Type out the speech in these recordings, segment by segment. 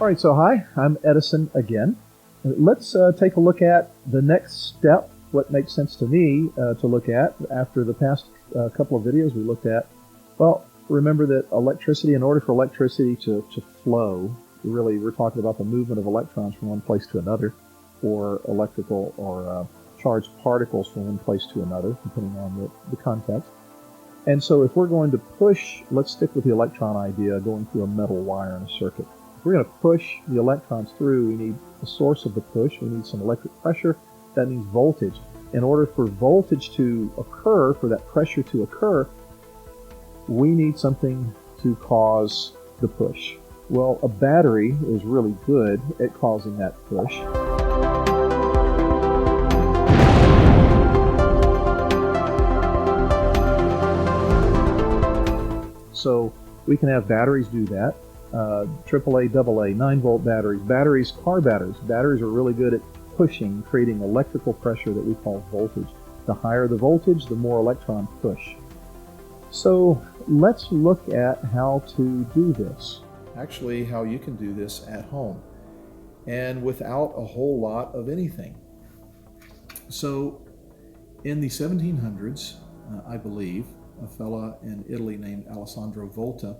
All right, so hi, I'm Edison again. Let's take a look at the next step, what makes sense to me to look at after the past couple of videos we looked at. Well, remember that electricity, in order for electricity to flow, really we're talking about the movement of electrons from one place to another, or electrical or charged particles from one place to another, depending on the context. And so if we're going to push, let's stick with the electron idea, going through a metal wire in a circuit. If we're going to push the electrons through, we need a source of the push, we need some electric pressure, that means voltage. In order for voltage to occur, for that pressure to occur, we need something to cause the push. Well, a battery is really good at causing that push. So we can have batteries do that. AAA, AA, 9-volt batteries, car batteries. Batteries are really good at pushing, creating electrical pressure that we call voltage. The higher the voltage, the more electron push. So let's look at how to do this. Actually, how you can do this at home and without a whole lot of anything. So in the 1700s, I believe, a fella in Italy named Alessandro Volta,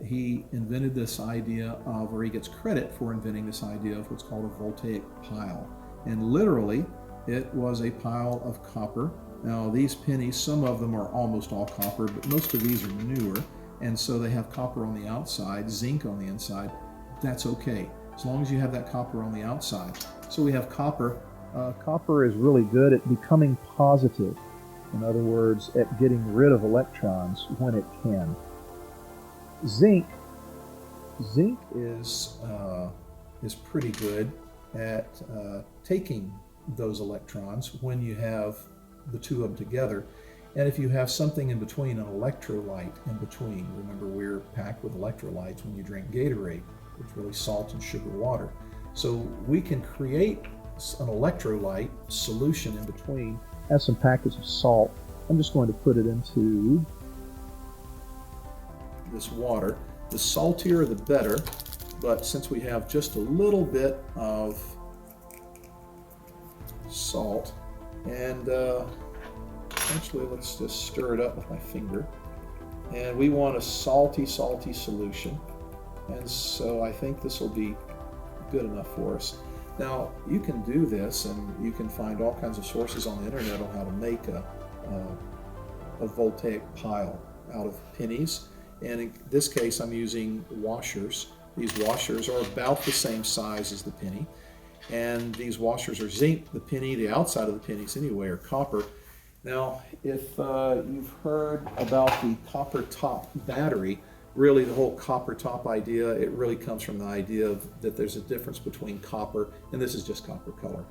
he invented this idea of, or he gets credit for inventing this idea of what's called a voltaic pile. And literally, it was a pile of copper. Now these pennies, some of them are almost all copper, but most of these are newer. And so they have copper on the outside, zinc on the inside. That's okay, as long as you have that copper on the outside. So we have copper. Copper is really good at becoming positive. In other words, at getting rid of electrons when it can. Zinc is pretty good at taking those electrons when you have the two of them together. And if you have something in between, an electrolyte in between, remember we're packed with electrolytes when you drink Gatorade, which is really salt and sugar water. So we can create an electrolyte solution in between. Have some packets of salt. I'm just going to put it into this water. The saltier the better, but since we have just a little bit of salt, and actually let's just stir it up with my finger, and we want a salty solution, and so I think this will be good enough for us. Now you can do this, and you can find all kinds of sources on the internet on how to make a voltaic pile out of pennies. And in this case, I'm using washers. These washers are about the same size as the penny. And these washers are zinc. The penny, the outside of the pennies anyway, are copper. Now, if you've heard about the copper top battery, really the whole copper top idea, it really comes from the idea that there's a difference between copper, and this is just copper color,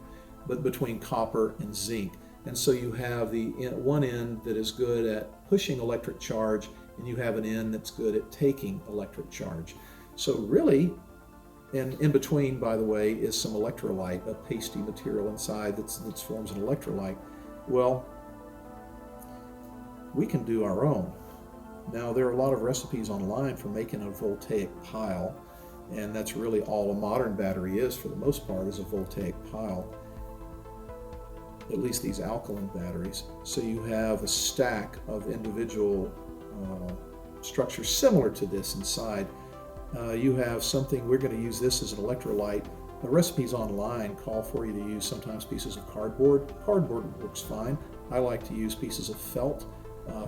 but between copper and zinc. And so you have the one end that is good at pushing electric charge, and you have an end that's good at taking electric charge. So really, and in between, by the way, is some electrolyte, a pasty material inside that forms an electrolyte. Well, we can do our own. Now, there are a lot of recipes online for making a voltaic pile, and that's really all a modern battery is, for the most part, is a voltaic pile. At least these alkaline batteries. So you have a stack of individual structures similar to this inside. You have something, we're going to use this as an electrolyte. The recipes online call for you to use sometimes pieces of cardboard. Cardboard works fine. I like to use pieces of felt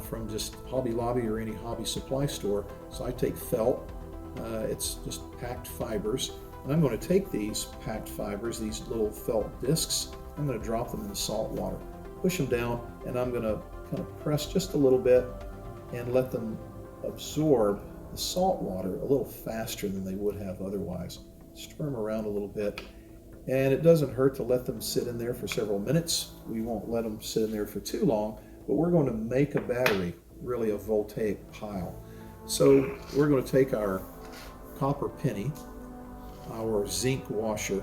from just Hobby Lobby or any hobby supply store. So I take felt, it's just packed fibers, and I'm going to take these packed fibers, these little felt discs, I'm going to drop them in the salt water, push them down, and I'm going to kind of press just a little bit and let them absorb the salt water a little faster than they would have otherwise. Stir them around a little bit, and it doesn't hurt to let them sit in there for several minutes. We won't let them sit in there for too long, but we're going to make a battery, really a voltaic pile. So we're going to take our copper penny, our zinc washer,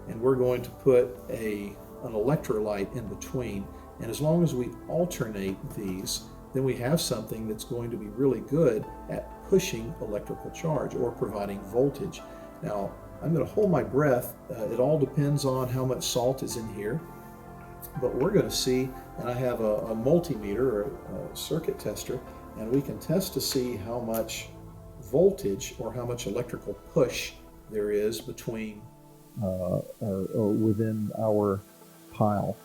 and we're going to put an electrolyte in between. And as long as we alternate these, then we have something that's going to be really good at pushing electrical charge or providing voltage. Now, I'm going to hold my breath. It all depends on how much salt is in here. But we're going to see, and I have a multimeter or a circuit tester, and we can test to see how much voltage or how much electrical push there is between or within our pile.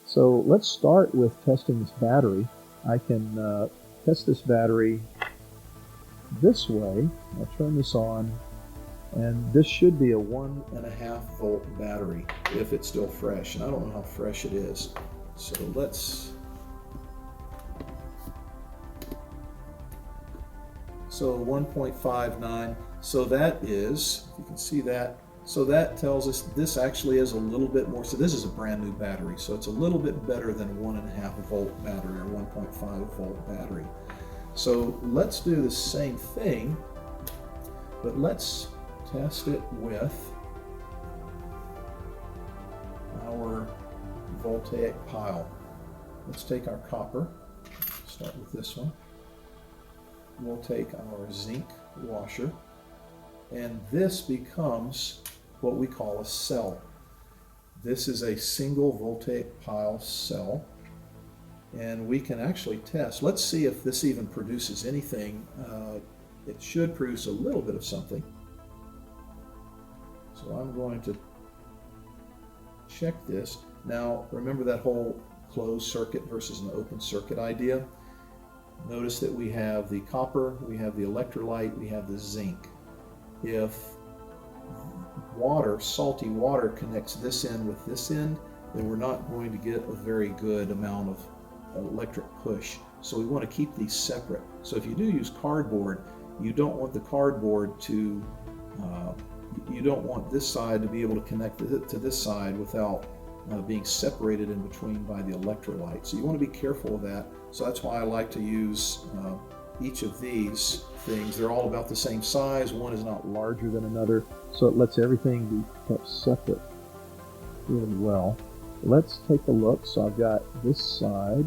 So let's start with testing this battery. I can test this battery this way. I'll turn this on, and this should be a 1.5 volt battery if it's still fresh, and I don't know how fresh it is. So let's, so 1.59, so that is, if you can see that, so that tells us this actually is a little bit more, so this is a brand new battery, so it's a little bit better than a 1.5 volt battery or 1.5 volt battery. So let's do the same thing, but let's test it with our voltaic pile. Let's take our copper, start with this one. We'll take our zinc washer, and this becomes what we call a cell. This is a single voltaic pile cell, and we can actually test. Let's see if this even produces anything. It should produce a little bit of something. So I'm going to check this. Now, remember that whole closed circuit versus an open circuit idea? Notice that we have the copper, we have the electrolyte, we have the zinc. If water, salty water, connects this end with this end, then we're not going to get a very good amount of electric push. So we want to keep these separate. So if you do use cardboard, you don't want the cardboard to, you don't want this side to be able to connect to this side without being separated in between by the electrolyte. So you want to be careful of that. So that's why I like to use each of these things. They're all about the same size. One is not larger than another, so it lets everything be kept separate really well. Let's take a look. So I've got this side.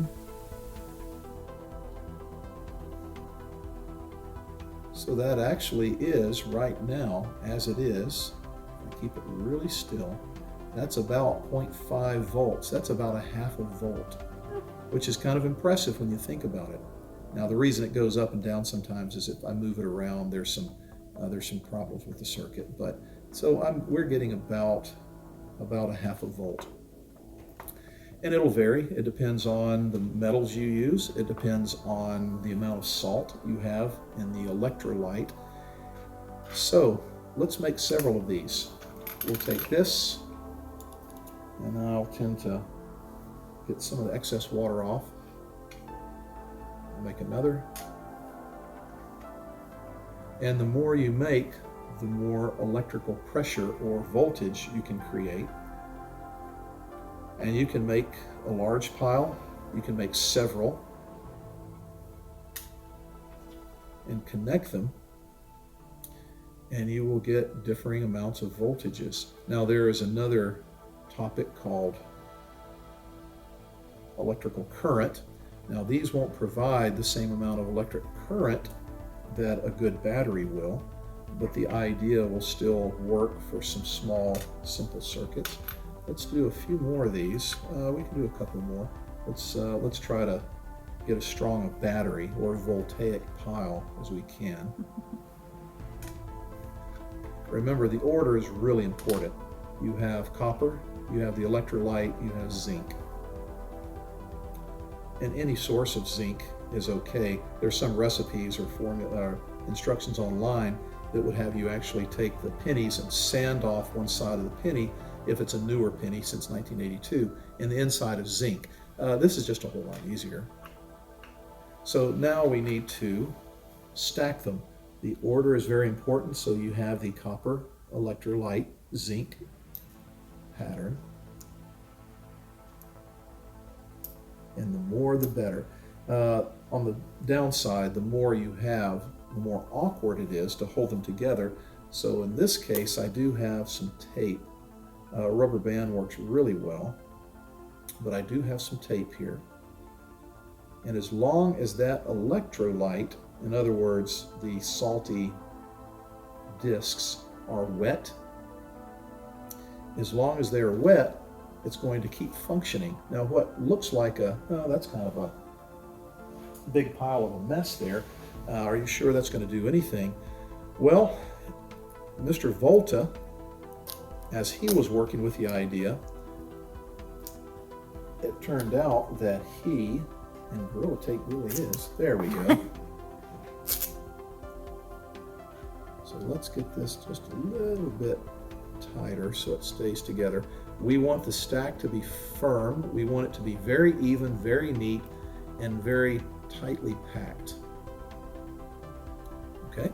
So that actually is right now, as it is, I keep it really still, that's about 0.5 volts. That's about a half a volt, which is kind of impressive when you think about it. Now, the reason it goes up and down sometimes is if I move it around, there's some problems with the circuit. But so we're getting about a half a volt. And it'll vary. It depends on the metals you use. It depends on the amount of salt you have in the electrolyte. So let's make several of these. We'll take this, and I'll tend to get some of the excess water off. I'll make another. And the more you make, the more electrical pressure or voltage you can create. And you can make a large pile, you can make several, and connect them, and you will get differing amounts of voltages. Now, there is another topic called electrical current. Now, these won't provide the same amount of electric current that a good battery will, but the idea will still work for some small, simple circuits. Let's do a few more of these. We can do a couple more. Let's try to get as strong a battery or voltaic pile as we can. Remember, the order is really important. You have copper, you have the electrolyte, you have zinc. And any source of zinc is okay. There's some recipes or instructions online that would have you actually take the pennies and sand off one side of the penny, if it's a newer penny since 1982, and the inside of zinc. This is just a whole lot easier. So now we need to stack them. The order is very important, so you have the copper, electrolyte, zinc pattern. And the more the better. On the downside, the more you have, the more awkward it is to hold them together. So in this case, I do have some tape. A rubber band works really well, but I do have some tape here. And as long as that electrolyte, in other words, the salty discs, are wet. As long as they are wet, it's going to keep functioning. Now what looks like that's kind of a big pile of a mess there. Are you sure that's going to do anything? Well, Mr. Volta, as he was working with the idea, it turned out that he, and Gorilla Tape really is, there we go. So let's get this just a little bit tighter so it stays together. We want the stack to be firm. We want it to be very even, very neat, and very tightly packed. Okay,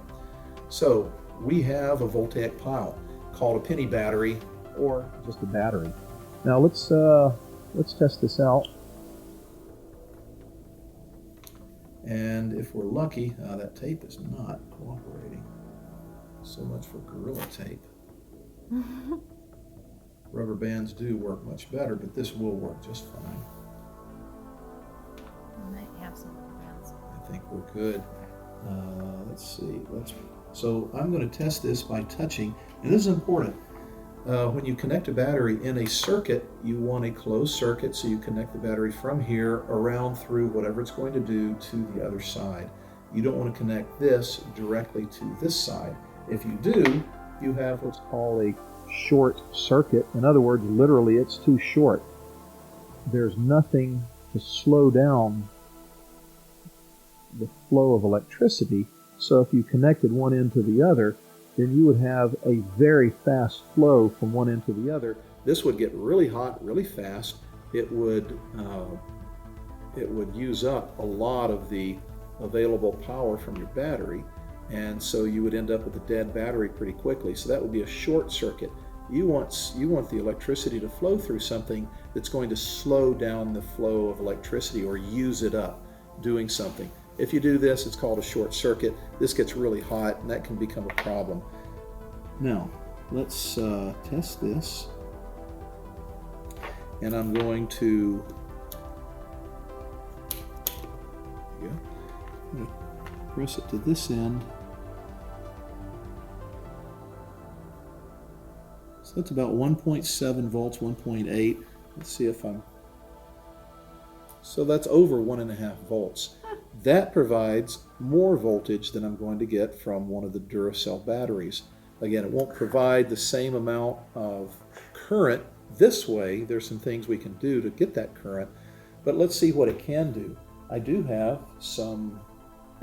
so we have a voltaic pile called a penny battery or just a battery. Now let's test this out. And if we're lucky, that tape is not cooperating. So much for Gorilla Tape. Rubber bands do work much better, but this will work just fine. We might have some rubber bands. I think we're good. Let's see. So I'm going to test this by touching, and this is important. When you connect a battery in a circuit, you want a closed circuit, so you connect the battery from here around through whatever it's going to do to the other side. You don't want to connect this directly to this side. If you do, you have what's called a short circuit. In other words, literally it's too short. There's nothing to slow down the flow of electricity, so if you connected one end to the other, then you would have a very fast flow from one end to the other. This would get really hot really fast. It would use up a lot of the available power from your battery, and so you would end up with a dead battery pretty quickly. So that would be a short circuit. You want the electricity to flow through something that's going to slow down the flow of electricity or use it up doing something. If you do this, it's called a short circuit. This gets really hot, and that can become a problem. Now, let's test this. And I'm going to, I'm going to press it to this end. So that's about 1.7 volts, 1.8. Let's see if I'm, so that's over 1.5 volts. That provides more voltage than I'm going to get from one of the Duracell batteries. Again, it won't provide the same amount of current this way. There's some things we can do to get that current, but let's see what it can do. I do have some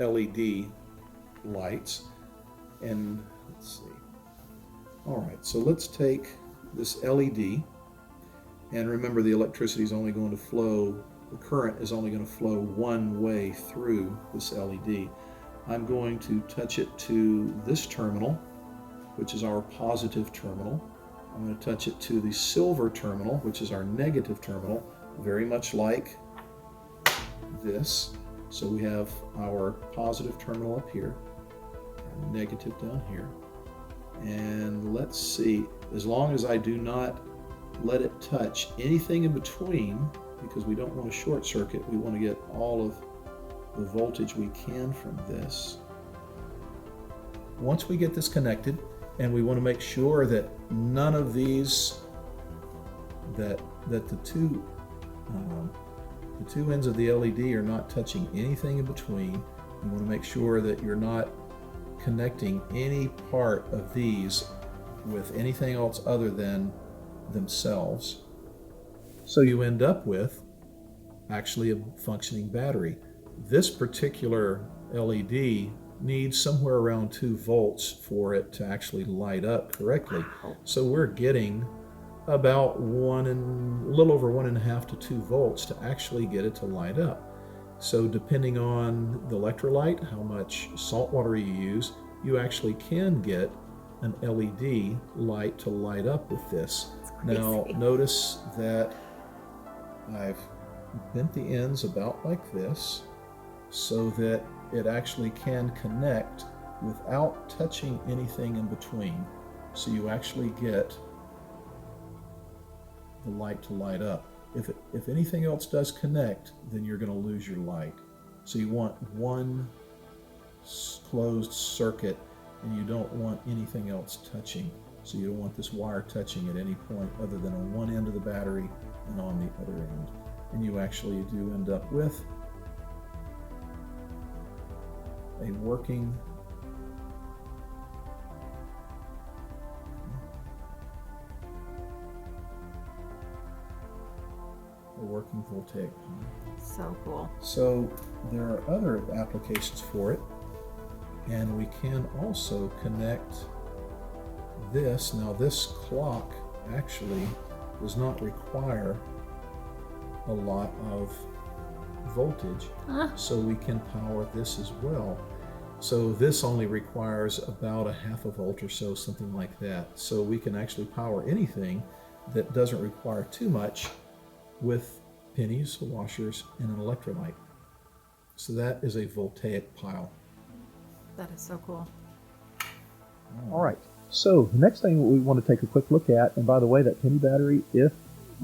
LED lights, and let's see. All right, so let's take this LED, and remember the electricity is only going to flow, the current is only going to flow one way through this LED. I'm going to touch it to this terminal, which is our positive terminal. I'm going to touch it to the silver terminal, which is our negative terminal, very much like this. So we have our positive terminal up here, our negative down here. And let's see, as long as I do not let it touch anything in between, because we don't want a short circuit, we want to get all of the voltage we can from this. Once we get this connected, and we want to make sure that none of these, that the two ends of the LED are not touching anything in between. You want to make sure that you're not connecting any part of these with anything else other than themselves. So you end up with actually a functioning battery. This particular LED needs somewhere around 2 volts for it to actually light up correctly. So we're getting about a little over 1.5 to 2 volts to actually get it to light up. So depending on the electrolyte, how much salt water you use, you actually can get an LED light to light up with this. Now notice that I've bent the ends about like this so that it actually can connect without touching anything in between. So you actually get the light to light up. If anything else does connect, then you're going to lose your light. So you want one closed circuit, and you don't want anything else touching. So you don't want this wire touching at any point other than on one end of the battery and on the other end. And you actually do end up with a working voltaic pile. So cool. So there are other applications for it, and we can also connect this. Now this clock actually does not require a lot of voltage, so we can power this as well. So this only requires about a half a volt or so, something like that. So we can actually power anything that doesn't require too much with pennies, washers, and an electrolyte. So that is a voltaic pile. That is so cool. All right, so the next thing we want to take a quick look at, and by the way, that penny battery, if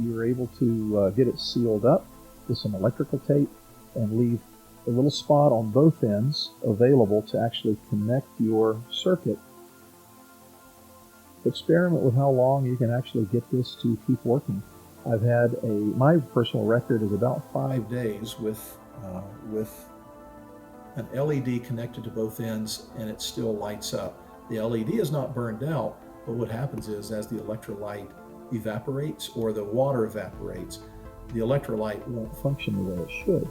you're able to get it sealed up with some electrical tape and leave a little spot on both ends available to actually connect your circuit, experiment with how long you can actually get this to keep working. I've had my personal record is about 5 days with an LED connected to both ends, and it still lights up. The LED is not burned out, but what happens is as the electrolyte evaporates or the water evaporates, the electrolyte won't function the way it should.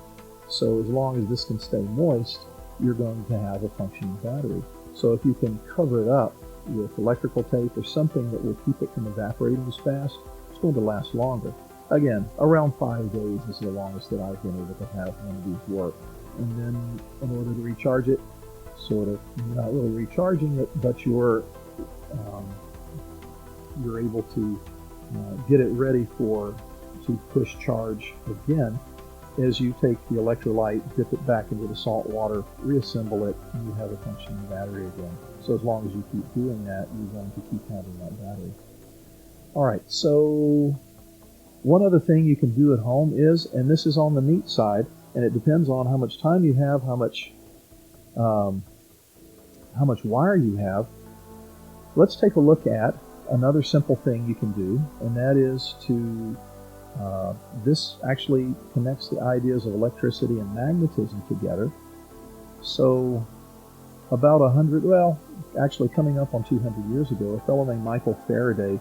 So as long as this can stay moist, you're going to have a functioning battery. So if you can cover it up with electrical tape or something that will keep it from evaporating as fast, it's going to last longer. Again, around 5 days is the longest that I've been able to have one of these work. And then in order to recharge it, sort of, you're not really recharging it, but you're able to get it ready to push charge again. As you take the electrolyte, dip it back into the salt water, reassemble it, and you have a functioning battery again. So as long as you keep doing that, you're going to keep having that battery. All right, so one other thing you can do at home is, and this is on the neat side, and it depends on how much time you have, how much wire you have. Let's take a look at another simple thing you can do, and that is to this actually connects the ideas of electricity and magnetism together. So about actually coming up on 200 years ago, a fellow named Michael Faraday,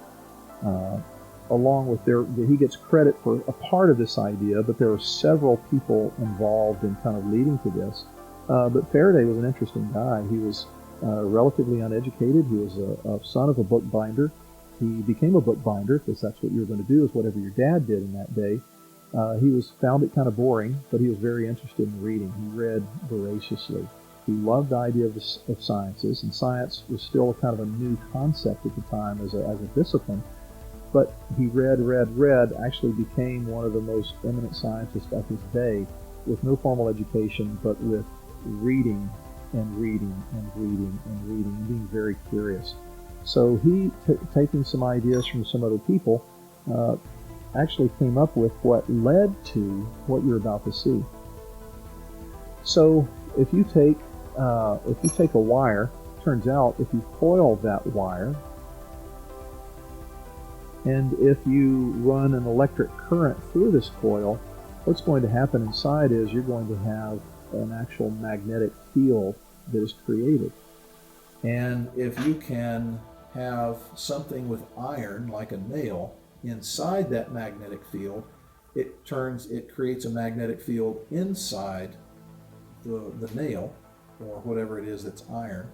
along with he gets credit for a part of this idea, but there are several people involved in kind of leading to this. But Faraday was an interesting guy. He was relatively uneducated. He was a son of a bookbinder. He became a bookbinder because that's what you were going to do, is whatever your dad did in that day. He found it kind of boring, but he was very interested in reading. He read voraciously. He loved the idea of sciences, and science was still kind of a new concept at the time as a discipline. But he read, actually became one of the most eminent scientists of his day, with no formal education, but with reading and reading and reading and reading and being very curious. So he, taking some ideas from some other people, actually came up with what led to what you're about to see. So if you take a wire, turns out if you coil that wire, and if you run an electric current through this coil, what's going to happen inside is you're going to have an actual magnetic field that is created. And if you can have something with iron, like a nail, inside that magnetic field, it creates a magnetic field inside the nail, or whatever it is that's iron,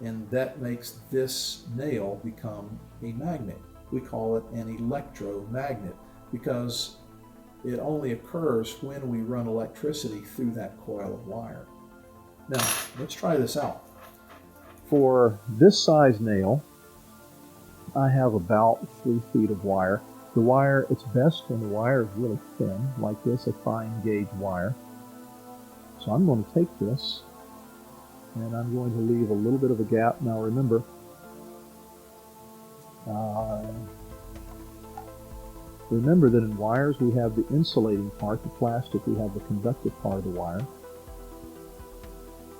and that makes this nail become a magnet. We call it an electromagnet because it only occurs when we run electricity through that coil of wire. Now, let's try this out. For this size nail, I have about 3 feet of wire. The wire, it's best when the wire is really thin, like this, a fine gauge wire. So I'm going to take this, and I'm going to leave a little bit of a gap. Now remember, that in wires we have the insulating part, the plastic, we have the conductive part of the wire.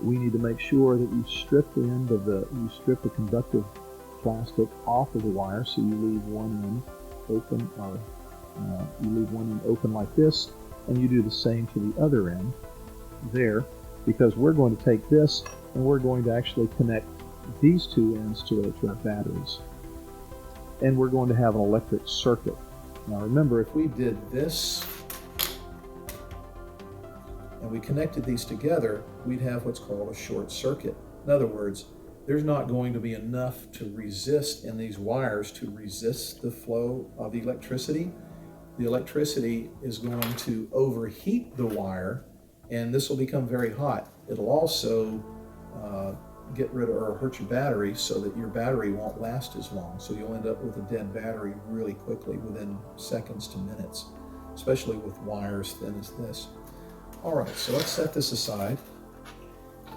we need to make sure that you strip the conductive plastic off of the wire, so you leave one end open, or you leave one end open like this, and you do the same to the other end there, because we're going to take this and we're going to actually connect these two ends to our batteries, and we're going to have an electric circuit. Now remember, if we did this and we connected these together, we'd have what's called a short circuit. In other words, there's not going to be enough to resist in these wires to resist the flow of the electricity. The electricity is going to overheat the wire, and this will become very hot. It'll also get rid of or hurt your battery, so that your battery won't last as long. So you'll end up with a dead battery really quickly, within seconds to minutes, especially with wires thin as this. All right, so let's set this aside.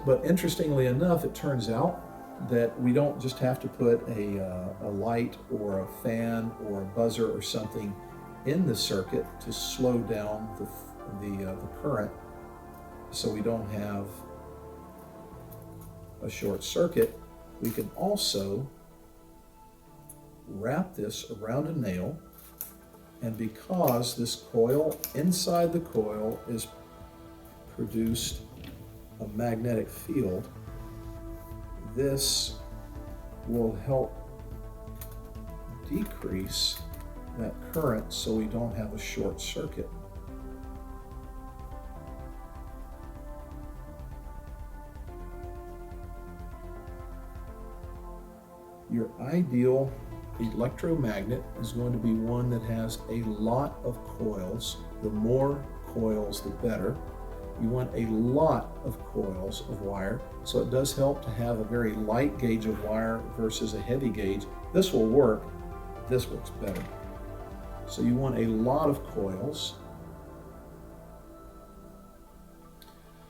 But interestingly enough, it turns out that we don't just have to put a light or a fan or a buzzer or something in the circuit to slow down the current, so we don't have a short circuit. We can also wrap this around a nail, and because this coil, inside the coil is produced a magnetic field, this will help decrease that current so we don't have a short circuit. Your ideal electromagnet is going to be one that has a lot of coils. The more coils, the better. You want a lot of coils of wire, so it does help to have a very light gauge of wire versus a heavy gauge. This will work, this works better. So you want a lot of coils,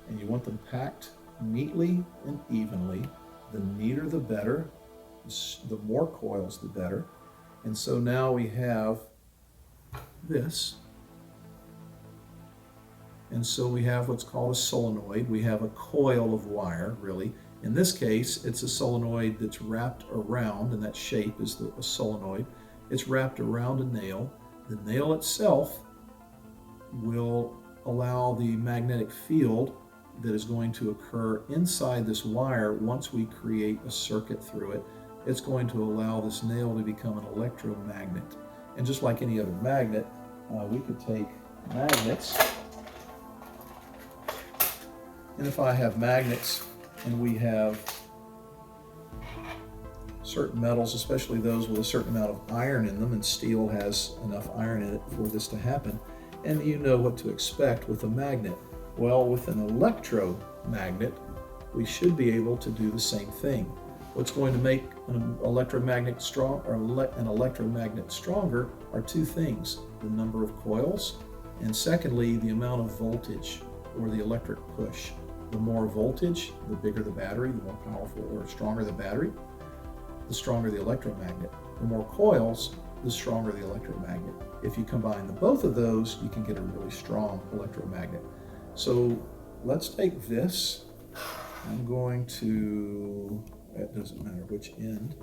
and you want them packed neatly and evenly. The neater the better, the more coils the better. And so now we have this. And so we have what's called a solenoid. We have a coil of wire, really. In this case, it's a solenoid that's wrapped around, and that shape is a solenoid. It's wrapped around a nail. The nail itself will allow the magnetic field that is going to occur inside this wire. Once we create a circuit through it, it's going to allow this nail to become an electromagnet. And just like any other magnet, we could take magnets. And if I have magnets and we have certain metals, especially those with a certain amount of iron in them, and steel has enough iron in it for this to happen, and you know what to expect with a magnet. Well, with an electromagnet, we should be able to do the same thing. What's going to make an electromagnet strong, or an electromagnet stronger, are two things: the number of coils, and secondly, the amount of voltage, or the electric push. The more voltage, the bigger the battery, the more powerful or stronger the battery, the stronger the electromagnet. The more coils, the stronger the electromagnet. If you combine the both of those, you can get a really strong electromagnet. So let's take this. I'm going to, it doesn't matter which end,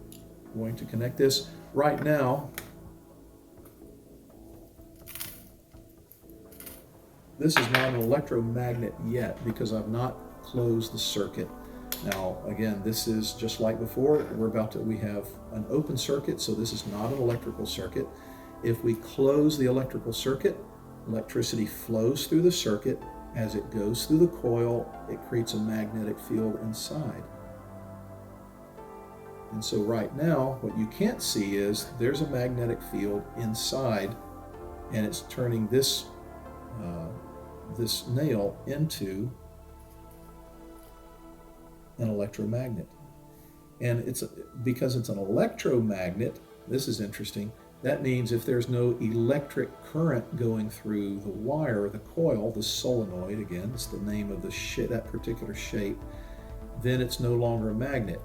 I'm going to connect this. Right now, this is not an electromagnet yet because I've not closed the circuit. Now, again, this is just like before. We have an open circuit, so this is not an electrical circuit. If we close the electrical circuit, electricity flows through the circuit. As it goes through the coil, it creates a magnetic field inside. And so right now, what you can't see is there's a magnetic field inside, and it's turning this nail into an electromagnet. And because it's an electromagnet, this is interesting, that means if there's no electric current going through the wire, the coil, the solenoid, again, it's the name of that particular shape, then it's no longer a magnet.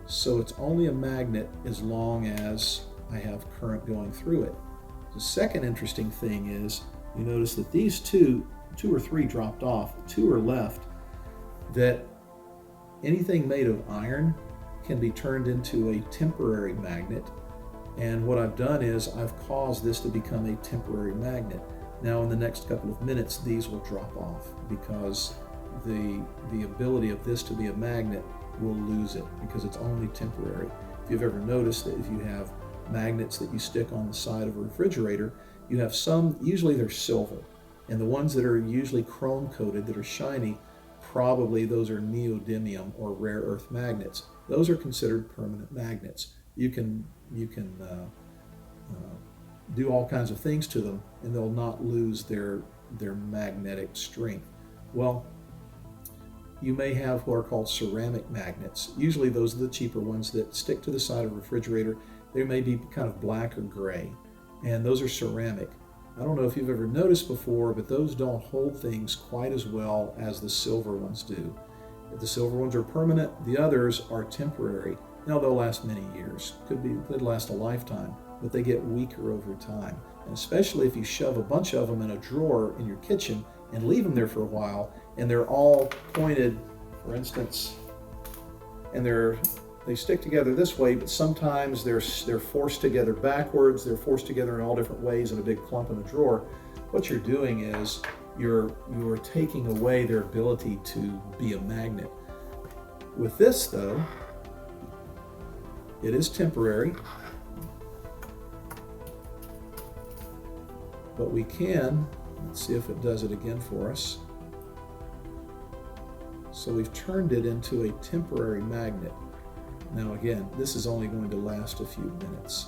So it's only a magnet as long as I have current going through it. The second interesting thing is, you notice that these two or three dropped off, two are left, that anything made of iron can be turned into a temporary magnet. And what I've done is I've caused this to become a temporary magnet. Now in the next couple of minutes, these will drop off because the ability of this to be a magnet will lose it because it's only temporary. If you've ever noticed that if you have magnets that you stick on the side of a refrigerator, you have some, usually they're silver, and the ones that are usually chrome coated that are shiny, probably those are neodymium or rare earth magnets. Those are considered permanent magnets. You can do all kinds of things to them and they'll not lose their magnetic strength. Well, you may have what are called ceramic magnets. Usually those are the cheaper ones that stick to the side of a refrigerator. They may be kind of black or gray, and those are ceramic. I don't know if you've ever noticed before, but those don't hold things quite as well as the silver ones do. If the silver ones are permanent, the others are temporary. Now they'll last many years, could last a lifetime, but they get weaker over time. And especially if you shove a bunch of them in a drawer in your kitchen and leave them there for a while, and they're all pointed, for instance, and they stick together this way, but sometimes they're forced together backwards, they're forced together in all different ways in a big clump in a drawer. What you're doing is you're taking away their ability to be a magnet. With this though, it is temporary, but we can, let's see if it does it again for us. So we've turned it into a temporary magnet. Now again, this is only going to last a few minutes.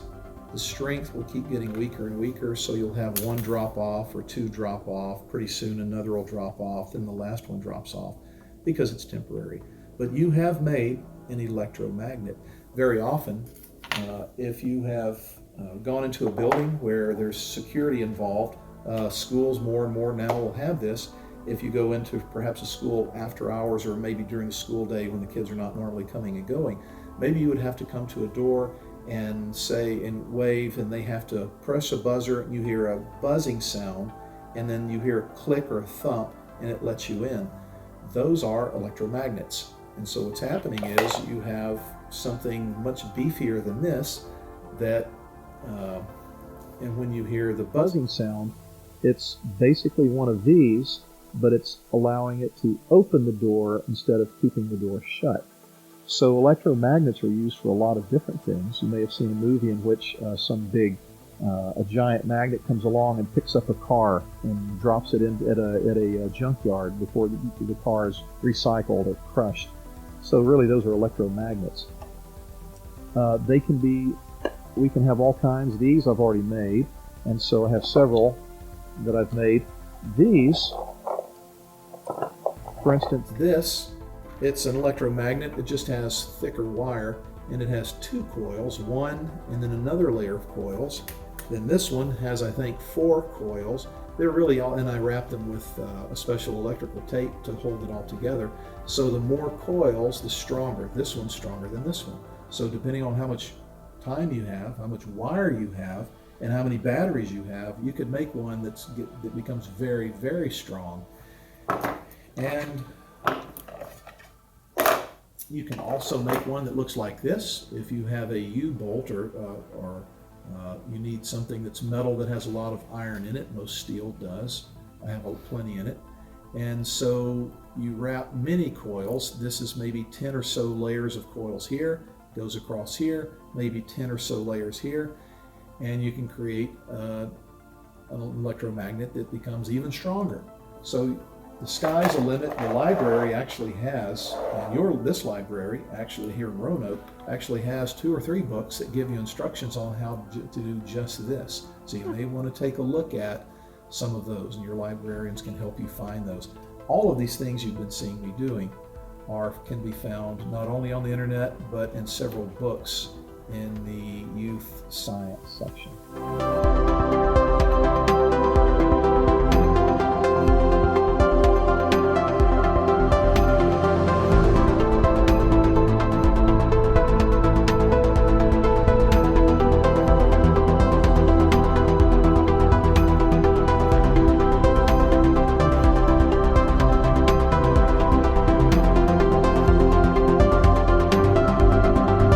The strength will keep getting weaker and weaker, so you'll have one drop off or two drop off. Pretty soon another will drop off, then the last one drops off because it's temporary. But you have made an electromagnet. Very often, if you have gone into a building where there's security involved, schools more and more now will have this. If you go into perhaps a school after hours or maybe during the school day when the kids are not normally coming and going, maybe you would have to come to a door and say and wave, and they have to press a buzzer and you hear a buzzing sound, and then you hear a click or a thump and it lets you in. Those are electromagnets. And so what's happening is you have something much beefier than this that, and when you hear the buzzing sound, it's basically one of these, but it's allowing it to open the door instead of keeping the door shut. So electromagnets are used for a lot of different things. You may have seen a movie in which a giant magnet comes along and picks up a car and drops it at a junkyard before the car is recycled or crushed. So really those are electromagnets. We can have all kinds. These I've already made, and so I have several that I've made. These, for instance, it's an electromagnet. It just has thicker wire, and it has two coils, one and then another layer of coils. Then this one has, I think, 4 coils. They're really all, and I wrap them with a special electrical tape to hold it all together. So the more coils, the stronger. This one's stronger than this one. So depending on how much time you have, how much wire you have, and how many batteries you have, you could make one that becomes very, very strong. And you can also make one that looks like this. If you have a U-bolt or you need something that's metal that has a lot of iron in it, most steel does. I have plenty in it. And so you wrap many coils. This is maybe 10 or so layers of coils here, goes across here, maybe 10 or so layers here, and you can create an electromagnet that becomes even stronger. So the sky's the limit. The library actually has, and this library actually here in Roanoke actually has 2 or 3 books that give you instructions on how to do just this. So you may want to take a look at some of those, and your librarians can help you find those. All of these things you've been seeing me doing can be found not only on the internet, but in several books in the youth science section.